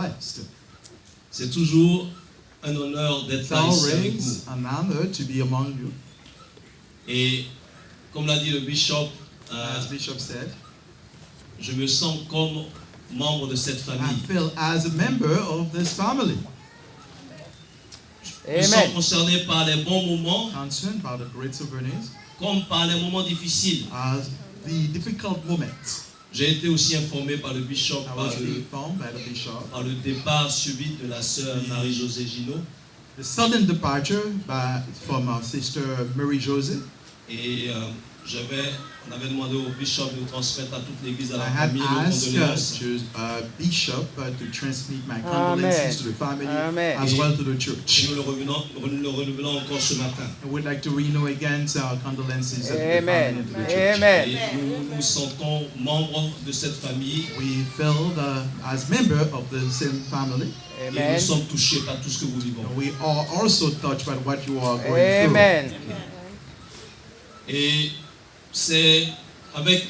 blessed. C'est toujours un honneur d'être It's là ici avec always vous. an honor to be among you. Et comme l'a dit le bishop, As Bishop said, je me sens comme membre de cette I famille. feel as a member of this family, Je me sens concerné par les bons moments concerned by the great souvenirs, comme par les moments difficiles. as the difficult moments. J'ai été aussi informé par le bishop I par was informed by the bishop. le départ subit de la sœur Marie-Josée Ginaud. The sudden departure from our sister Mary Joseph. Et on avait demandé au bishop de transmettre à toute l'église, à I la had famille, nos asked condoléances. Bishop to transmit my condolences to the family as well to the church. Et nous le renouvelons encore ce matin. I would like to renew again our condolences to the family Amen. and to the church. Amen. Et nous nous sentons membres de cette famille We feel as members of the same family. et Amen. nous sommes touchés par tout ce que vous vivons. We are also touched by what you are going Amen. Et c'est avec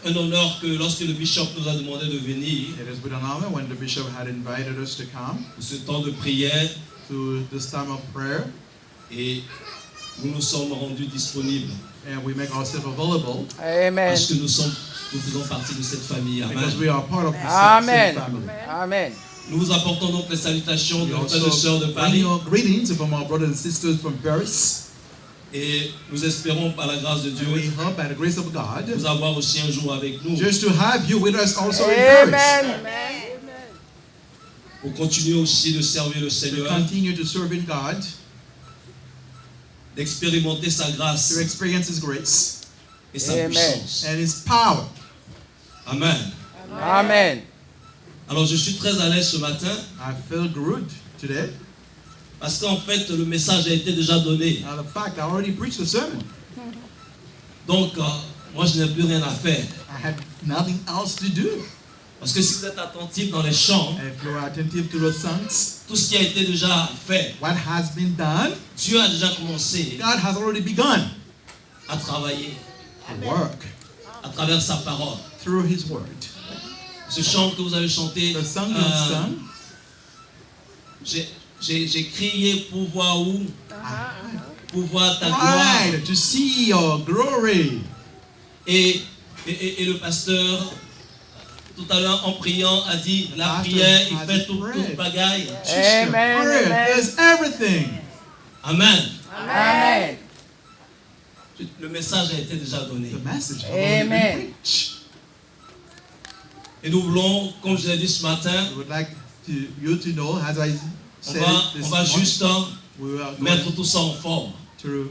un honneur que lorsque le bishop nous a demandé de venir, through. It has been an honor when the bishop had invited us to come pour ce temps de prière, to this time of prayer, et nous nous sommes rendus disponibles and we make ourselves available Amen. parce que nous faisons partie de cette famille. Amen. because we are part of the Amen. same family. Amen. Nous vous apportons donc les salutations de We nos frères et sœurs de also bring Paris your greetings from our brothers and sisters from Paris. et nous espérons par la grâce de Dieu And we hope by the grace of God vous avoir aussi un jour avec nous just to have you with us also in Paris. Amen. pour continuer aussi de servir le To Seigneur, continue to serve in God, d'expérimenter sa grâce to experience His grace et sa Amen. puissance. and His power. Amen. Amen. Alors je suis très à l'aise ce matin I feel good today. parce qu'en fait le message a été déjà donné. Now, the fact I already preached the sermon, Donc moi je n'ai plus rien à faire. I had nothing else to do. Parce que si vous êtes attentif dans les chants, And if you are attentive to the songs, tout ce qui a été déjà fait, what has been done, Dieu a déjà commencé God has already begun à travailler to work à travers sa parole. through His word. Ce chant que vous avez chanté, The song you sung, j'ai crié pour voir où, pour voir ta gloire. pride to see your glory. Et le pasteur, tout à l'heure en priant, a dit la Pastor prière, il has fait tout prayed. bagaille. Sister, Amen, prayer amen. is everything. Amen. Amen. Le message a été déjà donné. The message has already Amen. been preached. Et nous voulons, comme je l'ai dit ce matin, I would like you to know, as I on said this va morning, juste we are going mettre tout ça en forme. to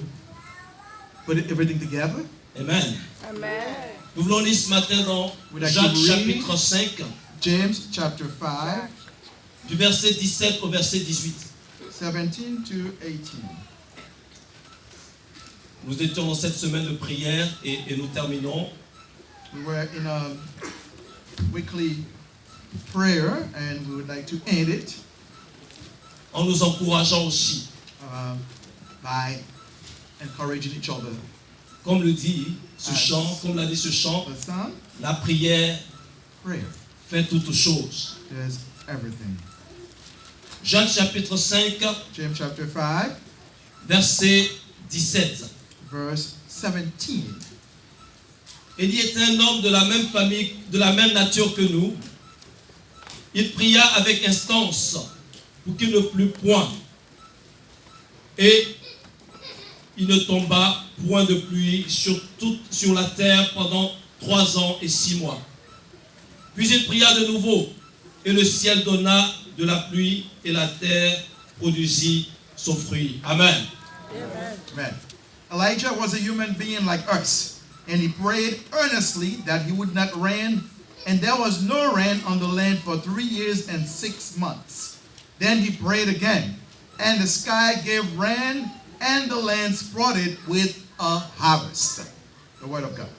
put everything together. Amen. Amen. Nous voulons lire ce matin dans We'd like Jacques to read chapitre 5, James chapter 5, du verset 17 au verset 18. 17 to 18. Nous étions dans cette semaine de prière et nous terminons. We were in a weekly prayer and we would like to end it En nous encourageant aussi. by encouraging each other. Comme le dit ce chant, comme l'a dit ce chant, The song, la prière prayer, fait toutes choses. does everything. Jacques chapitre 5, James chapter 5, verset 17. verse 17. Élie était un homme de la même famille, de la même nature que nous. Il pria avec instance pour qu'il ne plût point. Et il ne tomba point de pluie sur la terre pendant 3 ans et 6 mois. Puis il pria de nouveau, et le ciel donna de la pluie, et la terre produisit son fruit. Amen. Amen. Elijah was a human being like us, and he prayed earnestly that he would not rain, and there was no rain on the land for 3 years and 6 months. Then he prayed again, and the sky gave rain, and the land sprouted with a harvest. The word of God.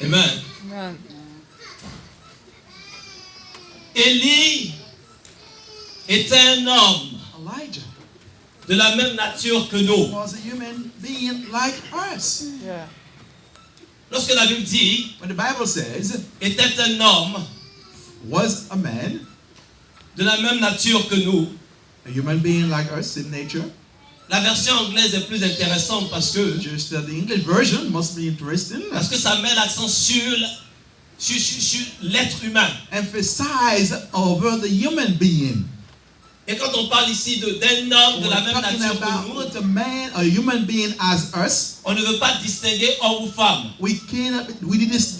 Amen. Amen. Élie était un homme Elijah de la même nature que nous. was a human being like us. Yeah. Lorsque la Bible dit When the Bible says, était un homme, was a man, de la même nature que nous. a human being like us in nature. La version anglaise est plus intéressante parce que Just the English version must be interesting. ça met l'accent sur l'être humain. Emphasize over the human being. Et quand on parle ici d'un homme de We're la même talking nature que about nous, a man, a human being as us. on ne veut pas distinguer homme ou femme. We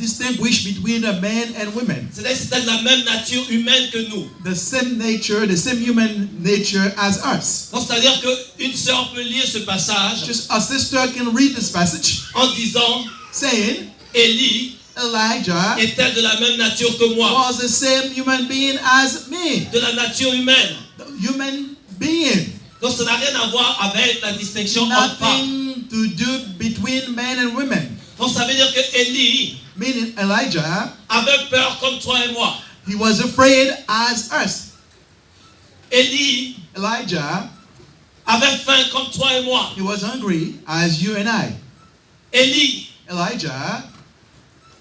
distinguish between a man and women. C'est de la même nature humaine que nous. The same nature, the same human nature as us. Donc c'est-à-dire qu'une sœur peut lire ce passage Just a sister can read this passage en disant saying, Élie Elijah était de la même nature que moi, was the same human being as me. de la nature humaine. The human being. Donc ça n'a rien à voir avec la distinction homme-femme. Nothing to do between men and women. Donc ça veut dire que Élie Meaning Elijah, avait peur comme toi et moi. he was afraid as us. Élie Elijah, avait faim comme toi et moi. he was hungry as you and I. Élie Elijah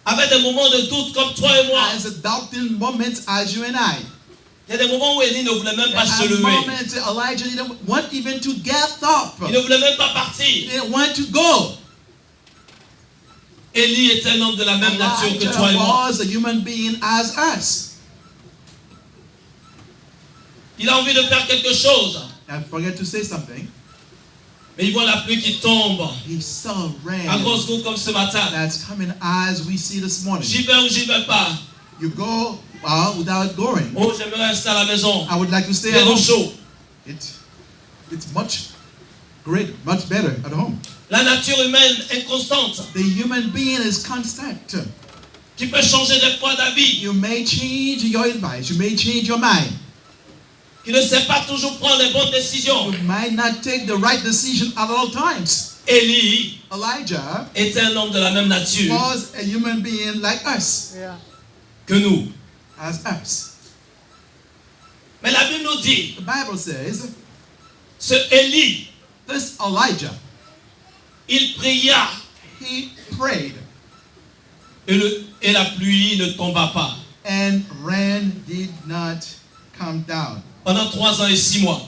avait des moments de doute comme toi et moi. has a doubting moments as you and I. Il y a des moments où Élie ne voulait même pas se At lever. moments Elijah didn't want even to get up. Il ne voulait même pas He partir. didn't want to go. Élie était un homme de la même nature que toi et Elijah moi. was a human being as us. Il a envie de faire quelque chose. I forget to say something. Mais il voit la pluie qui tombe He saw à rain grosse goutte comme ce matin. that's coming as we see this morning. J'y vais ou j'y vais pas. You go without going. Oh, j'aimerais rester à la maison. I would like to stay Bien at au home. chaud. It's much great, much better at home. La nature humaine est constante, The human being is constant. qui peut changer des fois d'avis, You may change your advice. You may change your mind. qui ne sait pas toujours prendre les bonnes décisions. You might not take the right decision at all times. Élie Elijah était un homme de la même nature was a human being like us, que nous. as us. Mais la Bible nous dit, The Bible says, ce Élie, this Elijah, il pria he prayed, et la pluie ne tomba pas. and rain did not come down Pendant 3 ans et 6 mois.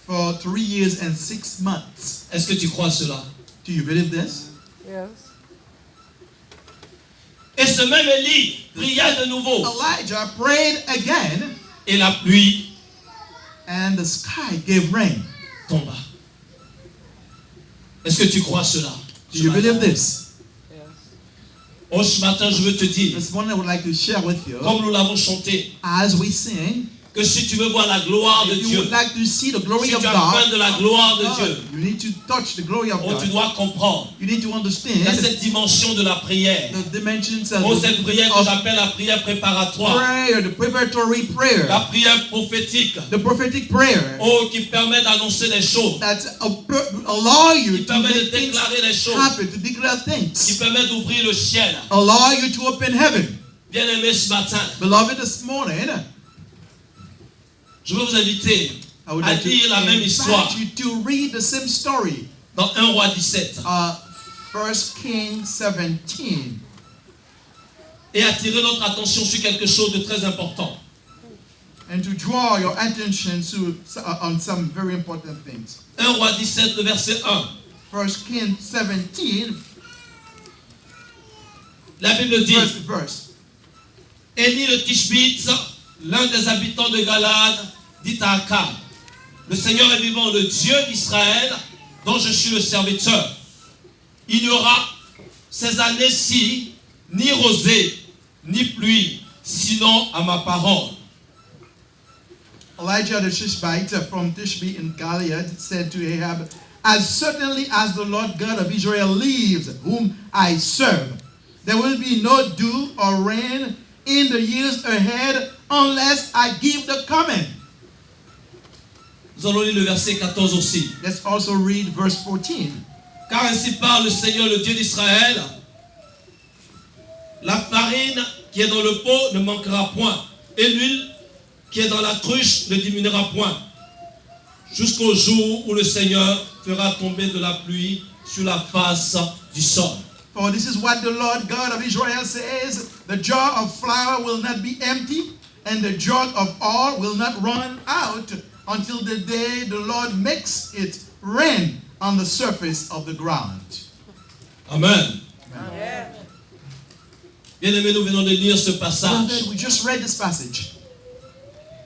for 3 years and 6 months. Est-ce que tu crois cela? Do you believe this? Yes. Et ce même Élie pria de nouveau. Elijah prayed again, Et la pluie and the sky gave rain. tomba. Est-ce que tu crois cela? Do you believe this? Yes. Oh, ce matin, je veux te dire, This morning I would like to share with you, comme nous l'avons chanté, as we sing, que si tu veux voir la gloire de if you Dieu, would like to see the glory si of tu as faim God, de la gloire de Dieu, you need to touch the glory of oh, tu God. dois comprendre. You need to Il y a understand cette dimension de la prière. the dimensions Oh, of cette prière que of j'appelle la prière préparatoire. prayer, the preparatory prayer, La prière prophétique. the prophetic prayer Oh, qui permet d'annoncer les choses. that allow you Qui to permet de make things déclarer les choses. happen, to declare Qui things, permet d'ouvrir le ciel. allow you to open heaven. Bien-aimé, ce matin, Beloved, this morning, je veux vous inviter I would à like to lire la même histoire invite you to read the same story, dans 1 Roi 17 1 Kings 17, et attirer notre attention sur quelque chose de très important. and to draw your attention to on some very important things. 1 Roi 17, le verset 1. 1 Kings 17, La Bible dit, verse. Élie le Tishbite, l'un des habitants de Galade, dit à Akab, le Seigneur est vivant, le Dieu d'Israël, dont je suis le serviteur. Il n'y aura ces années-ci ni rosée, ni pluie, sinon à ma parole. Elijah the Tishbite from Tishbe in Gilead said to Ahab, as certainly as the Lord God of Israel lives, whom I serve, there will be no dew or rain in the years ahead unless I give the command. Nous allons lire le verset 14 aussi. Let's also read verse 14. Car ainsi parle le Seigneur, le Dieu d'Israël, la farine qui est dans le pot ne manquera point, et l'huile qui est dans la cruche ne diminuera point, jusqu'au jour où le Seigneur fera tomber de la pluie sur la face du sol. For this is what the Lord God of Israel says, the jar of flour will not be empty, and the jug of oil will not run out until the day the Lord makes it rain on the surface of the ground. Amen. Bien-aimés, nous venons de lire ce passage. Beloved, we just read this passage.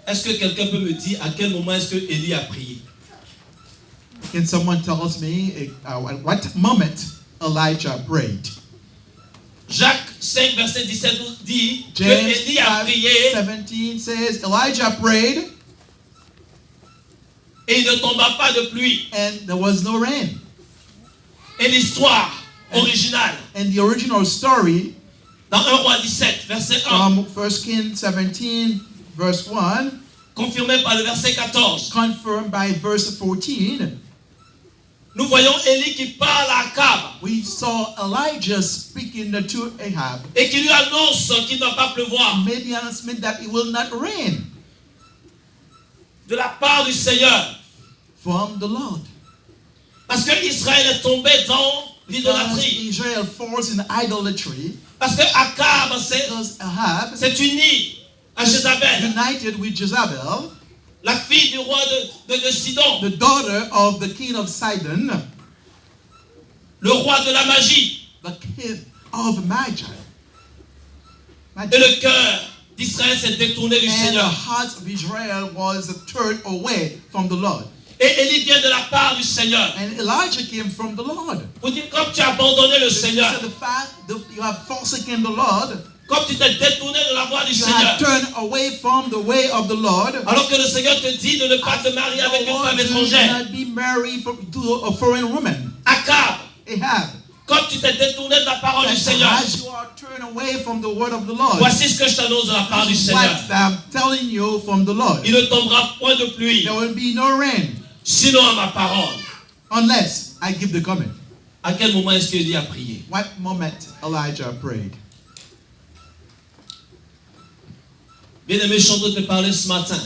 Est-ce que quelqu'un peut me dire à quel moment est-ce que Élie a prié? Can someone tell me at what moment Elijah prayed? Jacques 5, verset 17 nous dit que James Élie a prié 5:17 says Elijah prayed et il ne tomba pas de pluie. and there was no rain. Et l'histoire originale, And the original story dans 1 Roi 17, verset 1, from 1 Kings 17 verse 1, confirmé par le verset 14, confirmed by verse 14, nous voyons Élie qui parle à Akab we saw Elijah speaking to Ahab, et qui lui annonce qu'il ne va pas pleuvoir made the announcement that it will not rain de la part du Seigneur. from the Lord. Parce que Israël est tombé dans Because l'idolâtrie. Israel falls in idolatry, Parce que Akab because Ahab s'est uni à Jézabel, united with Jezebel, la fille du roi de Sidon, the daughter of the king of Sidon, le roi de la magie. the king of Magi. Et le cœur d'Israël s'est détourné du And the Seigneur. heart of Israel was turned away from the Lord. Et Élie vient de la part du Seigneur. And Elijah came from the Lord. Pour dire, comme tu as abandonné le So Seigneur, the fact that you have forsaken the Lord, comme tu t'es détourné de la voie du you Seigneur, have turned away from the way of the Lord. alors que le Seigneur te dit de ne pas te marier avec The une Lord femme do étrangère. not be married to a foreign woman. Akab, Ahab, comme tu t'es détourné de la parole du Seigneur, as you are turned away from the word of the Lord, voici ce que je t'annonce de la part du Seigneur. what I'm telling you from the Lord, Il ne tombera point de pluie, there will be no rain sinon à ma parole. unless I give the command. À quel moment est-ce qu'Élie a prié? What moment Elijah prayed? Bien-aimé, je suis en train de te parler ce matin.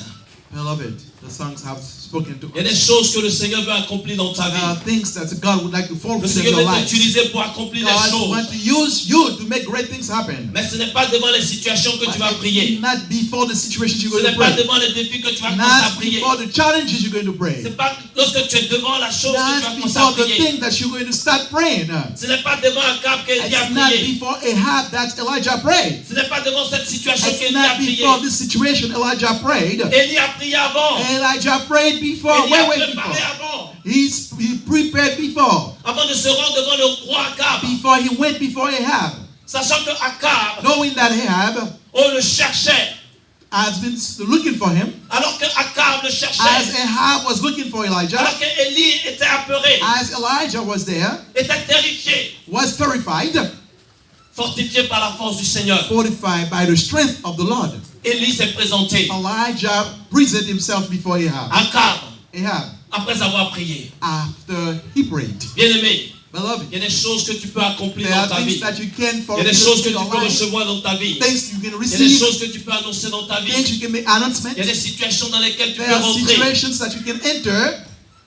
Beloved, the songs have spoken to Il y a des us. choses que le Seigneur veut accomplir dans ta There are vie. things that God would like to Le fulfill in Seigneur your veut life. t'utiliser pour accomplir les God choses. wants to use you to make great things happen. Mais ce n'est pas devant les situations que tu vas But prier. not before the situations you're Ce going n'est to pas pray. devant les défis que tu vas commencer à Not prier. before the challenges you're going to pray. C'est pas lorsque tu es devant la chose que tu vas Not commencer à before the prier. thing that you're going to start praying. Ce n'est pas devant Akab qu'Élie a It's not prié. before Ahab that Elijah prayed. Ce n'est pas devant cette situation It's qu'Élie a not prié. before this situation Elijah prayed. Élie a prié avant. Elijah prayed before. Élie a Wait préparé before. avant. He prepared before. Avant de se rendre devant le roi Akab. Before he went before Ahab. Sachant que Akab, Knowing that Ahab on le cherchait. has been looking for him. Alors que Akab le As cherchait. Ahab was looking for Elijah. Alors que Élie était apeuré. As Elijah was there. Était terrifié. Was terrified. Fortifié par la force du Seigneur. Fortified by the strength of the Lord. Élie s'est présenté. Elijah presented himself before Ahab. Akab, après avoir prié. After he prayed. Bien-aimé, Beloved, il y a des choses que tu peux accomplir there dans are ta things vie. that you can Il y a des choses que fulfill tu in peux your life. recevoir dans ta vie. Things you can Il y a des receive. choses que tu peux annoncer dans ta vie. Things you can make announcements. Il y a des situations dans lesquelles tu There peux are rentrer situations that you can enter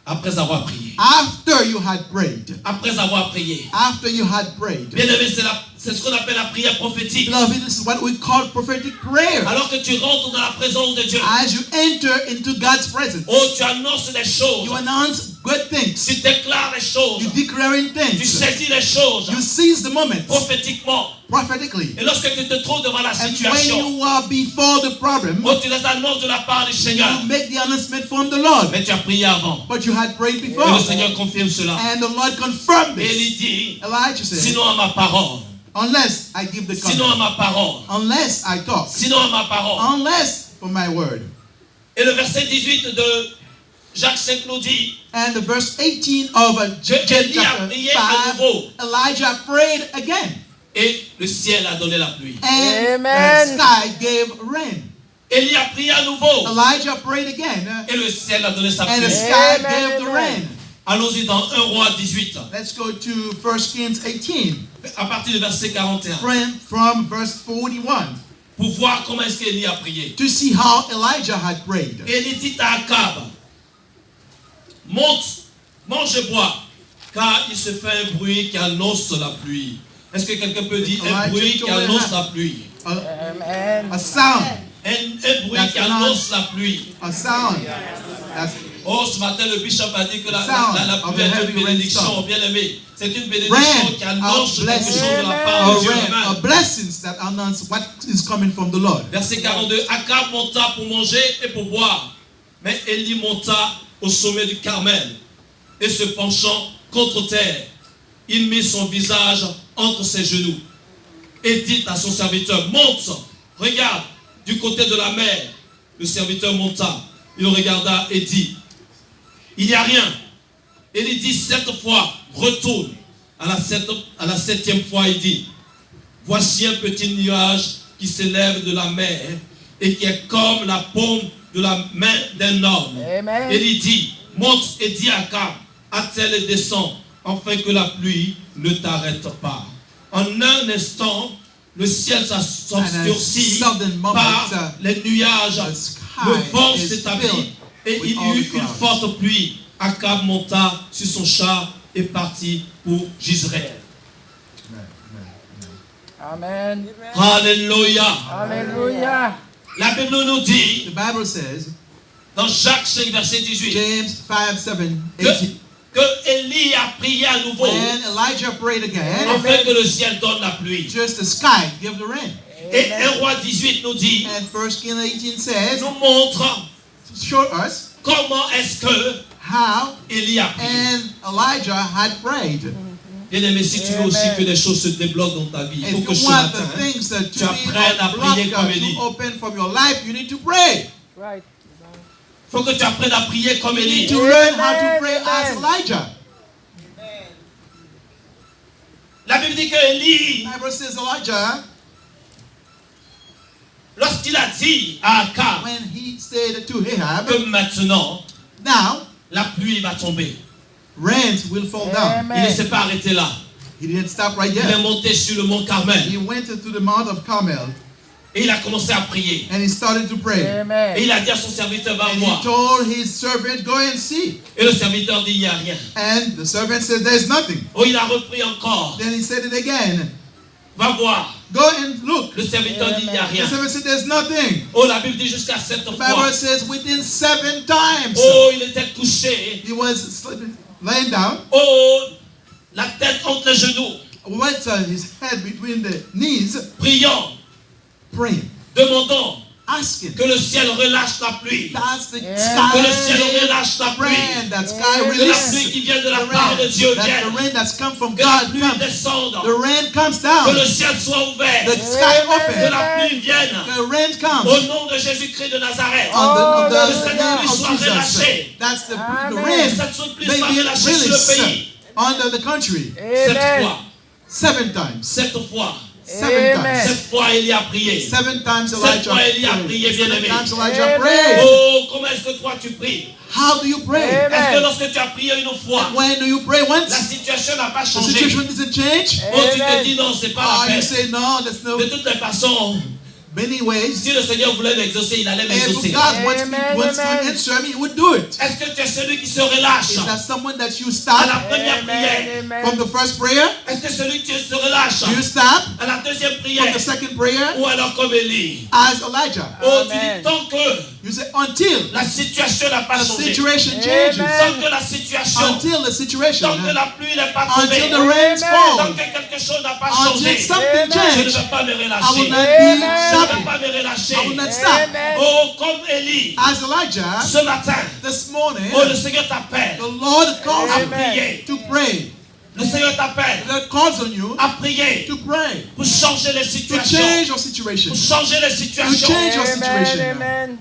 après avoir prié. after you had prayed. Après avoir prié. After you had prayed. Bien-aimé, c'est ce qu'on appelle la prière prophétique. Beloved, this is what we call prophetic prayer. Alors que tu rentres dans la présence de Dieu, As you enter into God's presence, oh, tu annonces les choses. you announce good things. Tu déclares les choses. You declaring Tu things. saisis les choses You seize the moment prophétiquement. prophetically. Et lorsque tu te trouves devant la And when situation, you are before the problem, oh, tu les annonces de la part du Seigneur. you make the announcement from the Lord. Mais tu as prié avant. But you had prayed Et before. le Seigneur confirme cela. And the Lord confirmed Et il this. dit, Elijah said, sinon à ma parole, unless I give the sinon à command, ma parole, unless I talk, sinon à ma parole. unless for my word. Et le verset 18 de Jacques 5 nous dit, And the verse 18 of James Élie a chapter prié à 5, nouveau. Elijah prayed again. Et le ciel a donné la pluie. And Amen. the sky gave rain. Élie a prié à nouveau. Elijah prayed again. Et le ciel a donné sa And the pluie. sky Amen, gave the amen. rain. Allons-y dans 1 Roi 18, Let's go to 1 Kings 18, à partir du verset 41, from verse 41, pour voir comment est-ce qu'Élie a prié. to see how Elijah had prayed. Élie dit à Akab, monte, mange et bois, car il se fait un bruit qui annonce la pluie. Est-ce que quelqu'un peut dire un bruit qui annonce la pluie? Amen. A sound Un bruit That's qui the annonce la pluie. A sound. That's Oh, ce matin, le bishop a dit que la Sound pluie of est the une heavy bénédiction, rainstorm. bien aimé. C'est une bénédiction Rain qui annonce of quelque blessing. chose de la a part de Dieu. rain, a Amen. blessings that announce what is coming from the Lord. Verset 42, Akab monta pour manger et pour boire. Mais Élie monta au sommet du Carmel et se penchant contre terre, il mit son visage entre ses genoux et dit à son serviteur, monte, regarde du côté de la mer. Le serviteur monta, il regarda et dit, il n'y a rien. Élie dit 7 fois, retourne. À la septième fois, il dit, voici un petit nuage qui s'élève de la mer et qui est comme la paume de la main d'un homme. Amen. Élie dit, monte et dis à Akab, attelle et descend, afin que la pluie ne t'arrête pas. En un instant, le ciel s'obscurcit sudden moment, par les nuages. the sky Le vent is s'établit filled et with il all y eut the une clouds. forte pluie. Akab monta sur son char et partit pour Jezreel. Amen. Alléluia. Hallelujah. La Bible nous dit, The Bible says, dans Jacques 5, verset 18, James 5:7, que, 18, que Élie a prié à nouveau when Elijah prayed again, afin que le ciel donne la pluie. just the sky give the rain. Et 1 Roi 18 nous dit, And 1 Kings 18 says, nous montre show us comment est-ce que how Élie a prié. and Elijah had prayed. Bien aimé, si tu veux aussi Amen. que les choses se débloquent dans ta vie, il faut If que you ce want matin, the things that tu to apprennes à be prier unblocked, comme Élie. to open from your life, you need to pray. Right. Il faut que tu apprennes à prier comme You need Élie. to learn how to Amen, pray as amen. Elijah. La Bible dit que Élie, The Bible says Elijah, lorsqu'il a dit à Akab when he said to Ahab, que maintenant, now la pluie va tomber, rains will fall down. il ne Amen. s'est pas arrêté là. He didn't stop right Il est there. monté sur le mont Carmel He went to the Mount of Carmel et il a commencé à prier. and he started to pray. Et Amen. il a dit à son serviteur, va And voir. he told his servant, go and see. Et le serviteur dit, il n'y a rien. And the servant said, there's nothing. Oh, il a repris encore. Then he said it again. Va voir. Go and look. Le serviteur dit, il n'y a The rien. servant said, there's nothing. Oh, la Bible dit jusqu'à 7 The fois. Bible says within 7 times. Oh, il était couché. He was sleeping, laying down, Oh, la tête entre les genoux. went his head between the knees, Priant, praying, demandant asking. que le ciel relâche la pluie. That's the Yeah. Que le sky ciel relâche la pluie. rain. That sky Yeah. Que la release pluie qui vient de the la part de rain. Dieu That the vienne. rain that's come from Que la God pluie come. descende. The rain comes Que down. le ciel soit ouvert. The sky Que open. la pluie vienne. The rain comes. Au nom de Jésus-Christ de Nazareth. On the Hallelujah. name of Soit Jesus. relâché. That's the Amen. Que rain. cette pluie They soit be relâchée sur le pays. released under the country. 7 Amen. fois. 7 times. 7 fois. 7 Amen. times. 7 fois, Élie a prié. 7 times Cette Elijah fois, Élie a prayed. prié, bien-aimé. 7 times Elijah Amen. prayed. Oh, comment est-ce que toi tu pries? How do you pray? Amen. Est-ce que lorsque tu as prié une fois, When do you pray la once? situation n'a pas The changé? situation doesn't change. Oh, tu te Amen. dis non, c'est pas Oh, la you peine. say no, there's no De toutes les façons, many ways. si le Seigneur voulait m'exaucer, il allait If m'exaucer. God wants Amen, to amen. answer me, He would do it. Est-ce que tu es celui qui se relâche Is that someone that you à stop la première Amen. prière? from the first prayer? Est-ce que celui qui se relâche Do you stop à la deuxième from prière? the second prayer? Ou alors comme Élie? As Elijah, Oh, tu Amen. dis tant que you say until la situation n'a pas the changé, situation Amen. changes, tant que la situation, until the situation, tant que la pluie n'est pas tombée, until the rains tant fall, que quelque chose n'a pas until changé, something Amen. je ne changes, vais pas me I will relâcher. not Amen. be Je ne vais stopping. pas me relâcher. I will not stop. Amen. Oh, comme Élie, As Elijah, ce matin, this morning, oh, le Seigneur t'appelle the Lord calls à you Amen. prier. to pray. Le Seigneur t'appelle God calls on you à prier to pray, pour changer les to situations. change your situation. Pour changer les To situations. change your Amen. situation. Amen.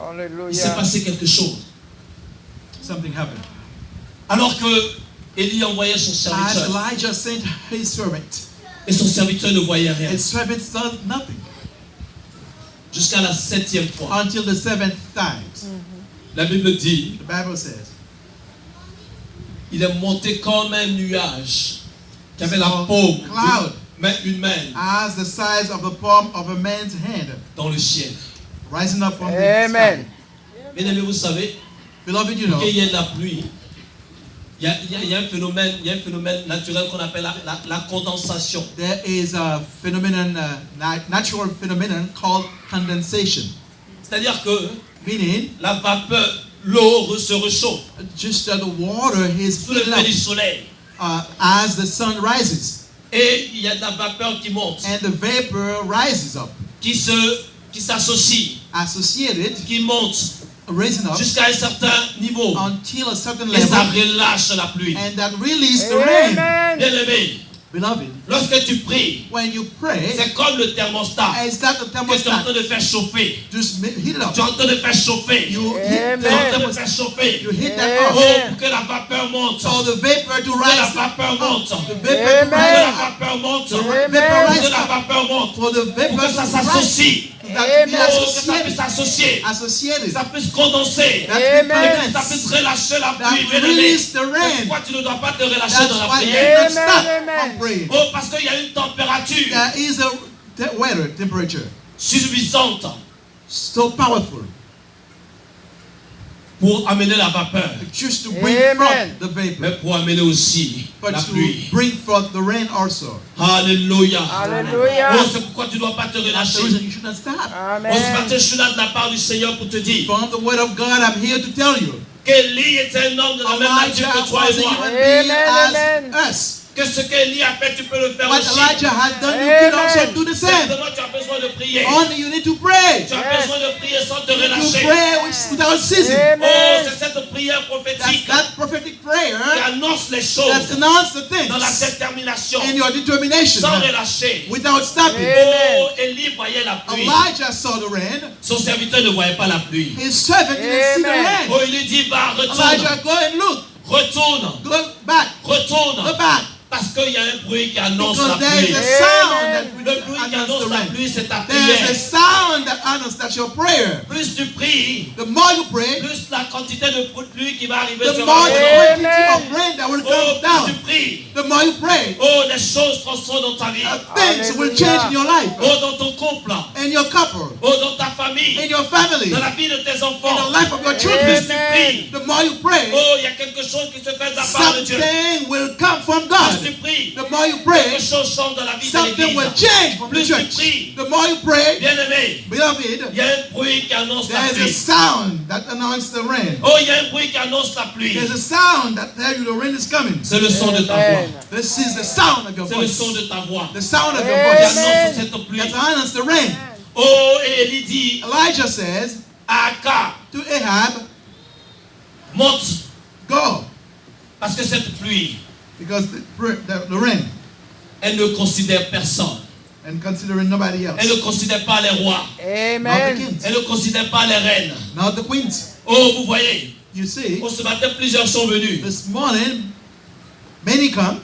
Il s'est Hallelujah. passé quelque chose. Something happened. Alors que Élie envoyait son As serviteur Elijah sent his servant, et son serviteur ne voyait rien. his servant saw nothing Jusqu'à la 7e fois. until the 7th time. La Bible dit, The Bible says, il est monté comme un nuage qui avait la So, paume cloud. une main as the size of the palm of a man's hand, dans le ciel. rising up from the Amen. sky. Bien aimé, vous savez, Beloved, you pour know, qu'il y ait de la pluie, il Il y a un phénomène naturel qu'on appelle la condensation. There is a phenomenon, natural phenomenon called condensation. C'est-à-dire que Meaning, la vapeur, l'eau se réchauffe just the water is sous le filled feu up du soleil. as the sun rises, Et il y a de la vapeur qui monte, and the vapor rises up, qui s'associe, associated, qui monte rising up jusqu'à un certain niveau. until a certain Et ça level, relâche la pluie. and that release the rain. Amen. Bien aimé, Beloved, lorsque tu pries, when you pray, c'est comme le thermostat it's not the que tu es en train thermostat. de faire chauffer. Just heat it up. Tu es en train de faire chauffer. You hit Amen. Tu es en train de thermostat. faire chauffer. You hit that Oh, up. pour que la vapeur monte. So the vapor to Pour que la rise. vapeur monte. The Pour vapor to Amen. que la rise up. vapeur monte. The Pour vapor Amen. que rise la up. vapeur monte. For the Pour vapor que to ça rise. s'associe. That to be Amen. Oh, que ça puisse associated. s'associer. Associated. Ça puisse condenser. That to be Amen. Que ça condensed. puisse relâcher la That pluie. Bien to aimé. release the rain. Pourquoi tu ne dois pas te relâcher That's dans la why you prière? cannot stop Amen. from praying. Oh, parce qu'il y a une température There is a weather temperature suffisante so powerful pour amener la vapeur, just to bring Amen. forth the vapor, mais pour amener aussi but la to pluie. bring forth the rain also. Alléluia. Alléluia. Oh, c'est pourquoi tu ne dois pas te That's the relâcher. reason you should not stop. Oh, ce matin, Amen. je suis là de la part du Seigneur pour te dire From the word of God, I'm here to tell you. qu'Élie est un homme de la même nature Elijah que toi was et a moi. human being Amen, as us. Que ce qu'Élie a fait, tu peux le faire What aussi. Elijah has done, you can also Amen. do the same. Simplement, tu as besoin de prier. Only you need to pray. Tu as Yes. besoin de prier sans te You relâcher. pray without ceasing. Oh, Amen. c'est cette prière That's prophétique that prophetic qui prayer annonce les that choses announces the dans la things détermination, in your determination sans relâcher. without stopping. Amen. Oh, Élie voyait la pluie. Elijah saw the rain. Son serviteur ne voyait pas la pluie. His servant didn't see the Amen. rain. Oh, il lui dit, va, Elijah, retourne, go and look. retourne, Go back. retourne. Go back. Parce qu'il y a un bruit qui annonce la Because there is pluie. a sound that Le bruit qui announces annonce the la rain. pluie, c'est ta There is a prière. sound that announces that's your prayer. Plus tu pries, The more you pray, plus la quantité de pluie qui va arriver the sur more the la Amen. quantity of rain that will Oh, come plus tu down. pries, The more you pray, oh, les choses transforment dans ta vie. things will Hallelujah. change in your life, Oh, dans ton couple. in your couple, Oh, dans ta famille. in your family, Dans in la vie de tes the enfants. life of your Plus children. tu pries, The more you pray, oh, il y a quelque chose qui se fait de la part de Dieu. something will come from Plus tu God. pries, The more you quelque pray, chose change dans la vie de something will l'église. change from the Plus tu church. pries, The more you pray, bien aimé, beloved, il y a un bruit qui annonce la there's a pluie. sound that announces the rain. Oh, il y a un bruit qui annonce la pluie. There's a sound that tells you the rain is coming. C'est le son de ta voix. Amen. This is the sound of your C'est le voice. son de ta voix The sound of your Amen. qui voice annonce cette pluie. that announces the rain. Oh, et Élie dit Elijah says à Akab, to Ahab, monte, go, parce que cette pluie, because the rain, elle ne considère personne. and considering nobody Elle else, ne considère pas les rois. not the Amen. kings, Elle ne considère pas les reines. not the queens. Oh, vous voyez, You see, oh, ce matin, plusieurs sont venus, this morning, many come,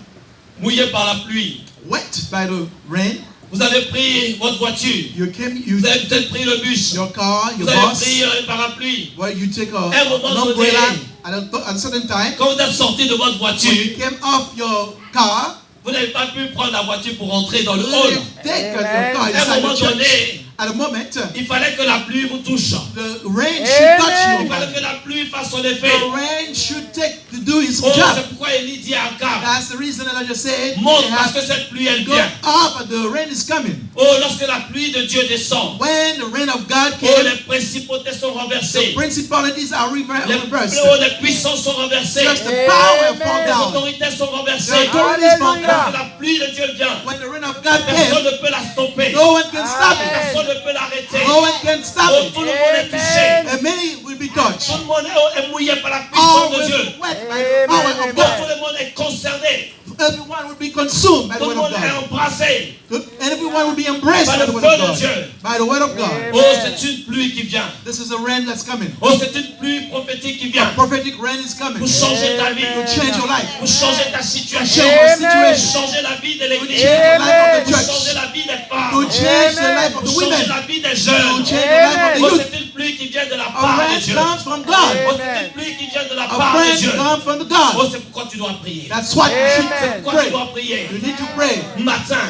mouillés par la pluie. wet by the rain. Vous avez pris votre voiture. You Vous avez peut-être pris le bus. your car, Vous your avez bus, pris un parapluie. where you take Un an moment umbrella donné, at a certain time. quand vous êtes sorti de votre When voiture, you came off your car, vous n'avez pas pu prendre la voiture pour rentrer dans le you hall. take your Amen. car À un inside moment the church. donné, At a moment, il fallait que la pluie vous touche. the rain should touch Amen. Il your fallait body. que la pluie fasse son effet. The rain should take to do its Oh, job. c'est pourquoi Élie dit à Akab, That's the reason that I just said, monte they parce have que cette pluie, elle go vient. up, the rain is coming. Oh, lorsque la pluie de Dieu descend, When the rain of God oh, came, les principautés sont the renversées. principalities are Les, reversed. oh, les puissances sont renversées. Just the power fall Amen. Les down. autorités sont renversées. The authorities fall Hallelujah. Lorsque down. la pluie de Dieu vient, When the rain of God personne came, ne peut la stopper. no one can stop it. Amen. Personne ne peut l'arrêter. No one can stop Oh, it. tout le monde est touché. Amen. And many will be touched. Tout le monde est mouillé par la All puissance de will Dieu. be wet by the power Amen. of Oh, God. tout le monde est concerné. Everyone will be consumed by the Tout le word monde of est God. embrassé And everyone will be embraced par by le the word feu of de God. Dieu. By the word of God. Amen. Oh, c'est une pluie qui vient. This is a rain that's coming. Oh, c'est une pluie prophétique qui vient A prophetic rain is coming pour to changer ta vie, change your life, pour changer ta to situation, change your Amen. pour situation, changer la vie de to l'église, change the life of the pour church, changer la vie des to femmes, change the Amen. life of pour the changer women, la vie des to jeunes. change the life of the Oh, youth. c'est une pluie qui vient de la A part de rain Dieu. comes from God. Oh, c'est une pluie qui vient de la A part de rain Dieu. comes from Oh, God. c'est pourquoi tu dois prier. That's what you Amen. should Pourquoi tu pray. dois prier. You need to pray. Matin,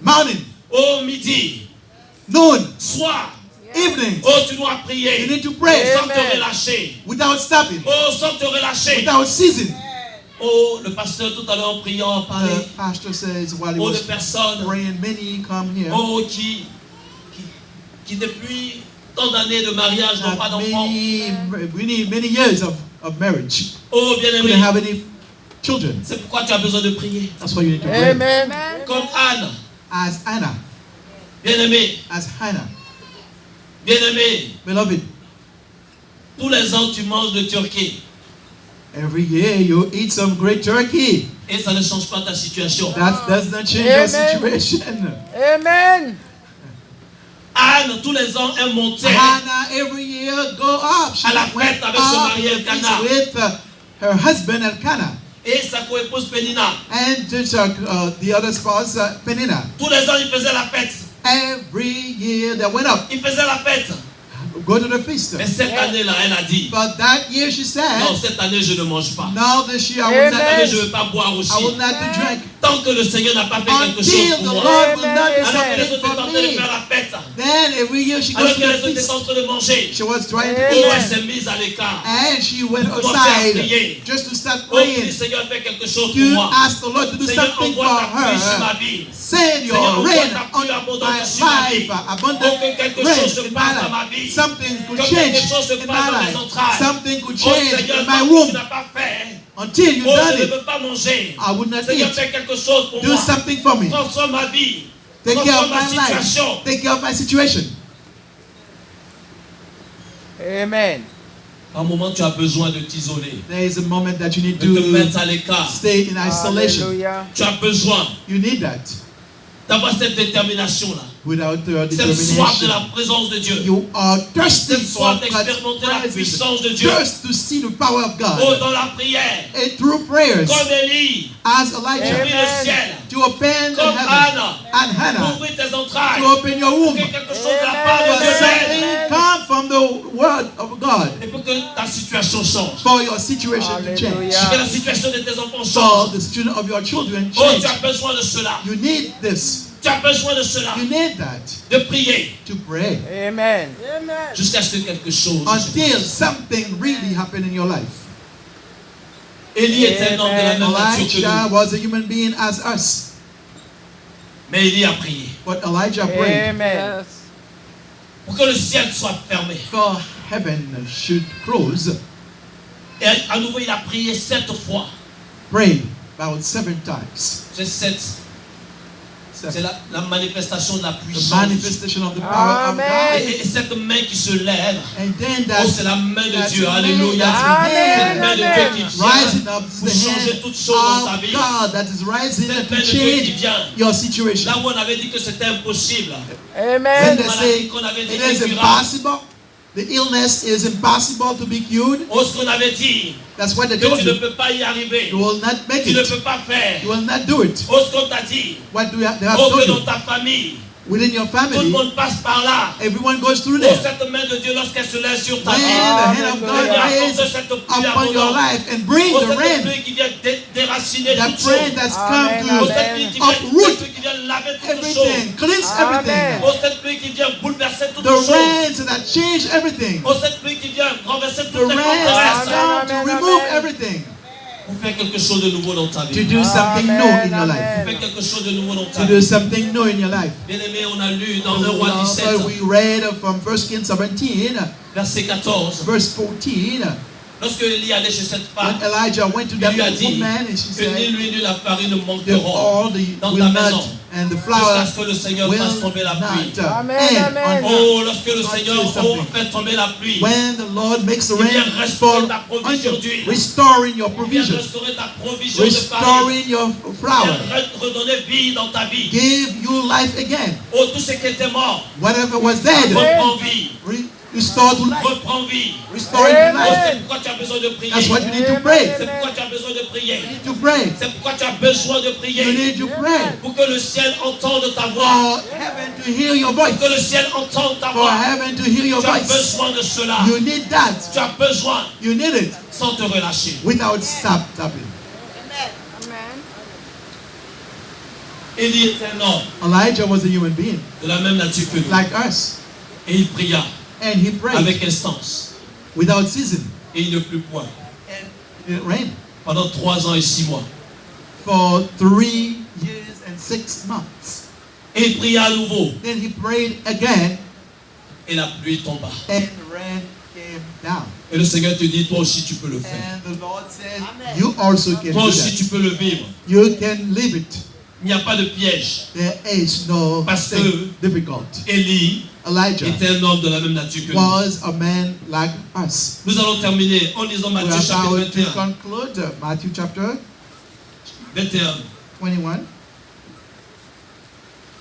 Morning, au midi, noon, soir. evening. Oh, tu dois You prier need to pray sans te Amen. relâcher. without stopping, Oh, sans te relâcher. without ceasing. Oh, le pasteur tout à l'heure en priant a parlé. The pastor says while he Oh, de was personnes. praying, many come here. Oh, qui depuis tant d'années de mariage n'ont pas That d'enfants. we need many years of marriage. Oh, bien Couldn't aimé. have any children. C'est pourquoi tu as besoin de prier. That's why you need to pray. Amen. Comme Anne. As Anna, Bien aimé. as Hannah, Bien aimé. beloved, Tous les ans, tu manges de turkey. every year you eat some great turkey. Et ça ne change pas ta situation. That does not change your Amen. situation. Amen. Anne, tous les ans, elle montait. Hannah every year go up. She À la went fête avec son up mari to the Elkanah. feast with her husband Elkanah Et sa co-épouse Pénina. and the other spouse Peninnah. Tous les ans, il faisait la fête. Every year they went up, Il faisait la fête. go to the feast. Mais cette année-là, elle a dit, But that year she non, said, cette année, je ne mange pas. now this year I Amen. will Cette not, année, je ne veux pas boire aussi. I will not to drink Tant que le Seigneur n'a pas fait quelque chose until the pour moi. Lord will not do Alors que les something autres étaient en for train de me. faire la fête. Then every year she Alors goes que to les the autres étaient feast. en train de manger. She was trying to Oh, eat elle s'est mise à l'écart. and she went Commencez à outside prier. just to start Oh, dis, praying Seigneur, fais quelque chose pour to moi. ask the Lord to do Seigneur, something for envoie ta pluie sur ma her. vie. Send Seigneur, your envoie rain ta on pluie my abondante sur ma vie. life, Oh, abundant que quelque rain chose se in passe my dans ma life. vie. Something could Que change quelque chose se in passe my dans mes life. entrailles. Something could Oh change Seigneur, in my tant que womb. tu n'as pas fait. Until you've Oh, done je ne it, veux pas manger. I would not Seigneur, eat. fais quelque chose pour Do moi. something for me. Transforme ma vie. Take care of Transforme ma my life. situation. Take care of my situation. Amen. À un moment, tu as besoin de t'isoler, There is a moment that you need de te mettre to à l'écart. stay in isolation. Hallelujah. Tu as besoin You need that. d'avoir cette détermination-là. Without Cette soif de determination. la présence de Dieu. You are thirsty Cette for soif God's d'expérimenter la presence. puissance de Dieu. Thirst to see the power of Oh, God. dans la prière. And through prayers, Comme Élie, as tu Elijah, pries le Amen. ciel. to open the Comme heaven, Anne, and Hannah, ouvrir tes entrailles. to open your womb. Que quelque chose de la part de Amen. Dieu Something vienne. come from the word of God Et pour que ta situation change. for your situation to change. Hallelujah. Que la situation de tes enfants For change. the situation of your children Oh, tu change. as besoin de cela. You need this. Tu as besoin de cela. You need that De prier. to pray Amen. Jusqu'à ce que quelque chose. until something really happen in your life. Élie était un homme de la même nature que Elijah nous. was a human being as us, Mais Élie a prié. but Elijah prayed Amen. Pour que le ciel soit fermé. for heaven should close. Et à nouveau, il a prié 7 fois. Prayed about 7 times. C'est 7. C'est la manifestation de la The puissance. manifestation of the power of Amen. God. Et cette main qui se lève. And then Oh, c'est that la main de that's Dieu. the Alléluia. hand, Cette main de Dieu qui vient rising up is pour the changer hand toutes choses dans ta of vie. God that is rising Cette to main de Dieu qui change vient. your situation. Là où on avait dit que c'était impossible. When Amen. they say Qu'on avait dit it is incurable. impossible, the illness is impossible to be cured. Oh, ce qu'on avait dit. That's what they Que told tu ne you. peux pas y arriver. You will not make Tu ne it. peux pas faire. You will not do it. Oh, ce qu'on t'a dit. What do they have Oh, told que dans you? ta famille, Within your tout le family, monde passe par là. everyone goes through Oh, there. cette main de Dieu, lorsqu'elle se lève sur ta When vie. the hand of God Seigneur, is apporte cette pluie upon your abondante. life and bring Oh, the cette rain, pluie qui vient déraciner that toutes rain choses. that's Amen, come Oh, to cette pluie qui vient, uproot cette pluie qui vient laver toutes choses. everything, cleanse Amen. everything. Oh, cette pluie qui vient bouleverser toutes The choses. rains that change everything. Oh, cette pluie qui vient renverser The toutes les rains forteresses. that come to Amen, remove amen. everything. Pour faire quelque chose de nouveau dans ta To vie. do something new in your Amen, life. amen. Pour faire quelque chose de nouveau dans ta To vie. do something new in your life. Bien aimé, on a lu dans 1 Roi 17, We read from 1 Kings 17, verset 14. verse 14. Lorsque Élie allait chez cette When femme, Elijah went to that il lui a dit woman and she que ni said, lui ni la farine ne the manqueront all the dans will ta not maison and the jusqu'à flour ce que le Seigneur will fasse tomber la pluie. not Amen, end amen. on Oh, lorsque le God Seigneur says something. fait tomber la pluie, When the Lord makes the il vient rain restaurer fall ta on provision you, d'huile. restoring your il vient provision, restaurer ta provision de farine. restoring your Il flour, vient redonner vie dans ta vie. give you life again. Oh, tout ce qui était mort, Whatever was dead, reprend vie. restore to life, Reprend vie. restore to Amen. Oh, life. c'est pourquoi tu as besoin de prier. That's what you need to pray. C'est pourquoi tu as besoin de prier. You need to pray. C'est pourquoi tu as besoin de You prier. need to pray Pour que le ciel entende ta voix. for heaven to hear your voice. Pour que le ciel entende ta For voix. heaven to hear your Tu as voice. besoin de cela. You need that. Tu as besoin You need it sans te relâcher. without stopping. Élie était un homme Elijah was a human being de la même nature que nous. like us, Et il pria and he prayed avec instance. without season. Et il ne plut point. It rained. pendant 3 ans et 6 mois. for 3 years and 6 months. Et il pria à nouveau. Then he prayed again, Et la pluie tomba. and rain came down. Et le Seigneur te dit, toi aussi tu peux le faire. And the Lord said, you also can Toi do aussi that. tu peux le vivre. You can live it. Il n'y a pas de piège. There is no Parce thing que- difficult. Élie Elijah était un homme de la même nature que nous. was a man like us. Nous allons terminer en lisant We Matthieu are chapitre about to 21. conclude Matthew chapter 21. 21.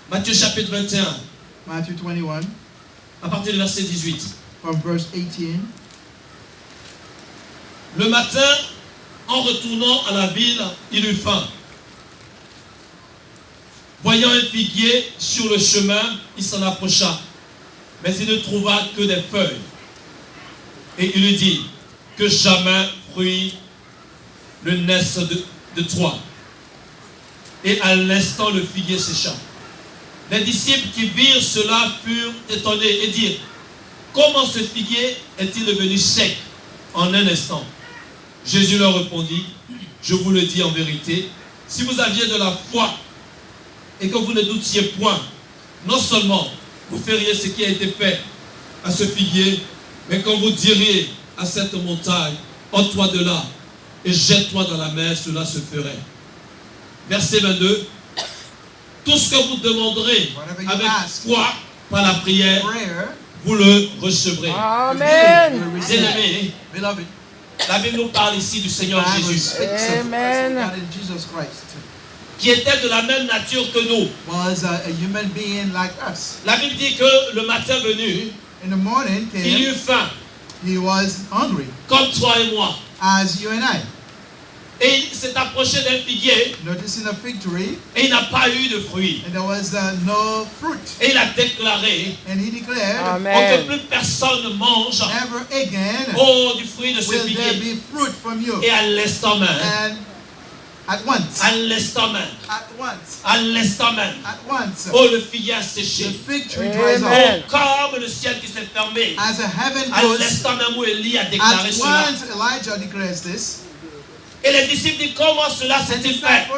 Matthieu chapitre 21, Matthew 21 à partir du verset 18. from verse 18. Le matin, en retournant à la ville, il eut faim. Voyant un figuier sur le chemin, il s'en approcha, mais il ne trouva que des feuilles. Et il lui dit, que jamais fruit ne naisse de toi. Et à l'instant, le figuier sécha. Les disciples qui virent cela furent étonnés et dirent, comment ce figuier est-il devenu sec en un instant? Jésus leur répondit, je vous le dis en vérité, si vous aviez de la foi et que vous ne doutiez point, non seulement vous feriez ce qui a été fait à ce figuier, mais quand vous diriez à cette montagne, ôte-toi de là et jette-toi dans la mer, cela se ferait. Verset 22, tout ce que vous demanderez Whatever you avec ask. foi par la prière, Prayer, vous le recevrez. Amen. you will receive. Bien-aimés, Beloved, la Bible nous parle ici du Seigneur the Bible Jésus, speaks of Amen. God in Jesus Christ. qui était de la même nature que nous. Was a human being like us. La Bible dit que le matin venu, In the morning il came, eut faim, he was hungry, comme toi et moi. as you and I. Et il s'est approché d'un figuier Noticing a fig tree, et il n'a pas eu de fruits. and there was no fruit. Et il a déclaré, And he declared, pour que Amen. plus personne ne mange never again du fruit de ce will there figuier. be fruit from you. Et à l'instant même, And at once, à l'instant même, at once, à l'instant même, at once, le figuier a the séché. fig tree dries Amen. up. Comme le ciel qui s'est fermé. As a heaven À goes, l'instant même où Élie a déclaré at cela. once Elijah declares this, Et les disciples disent, comment cela and s'est-il the fait? disciples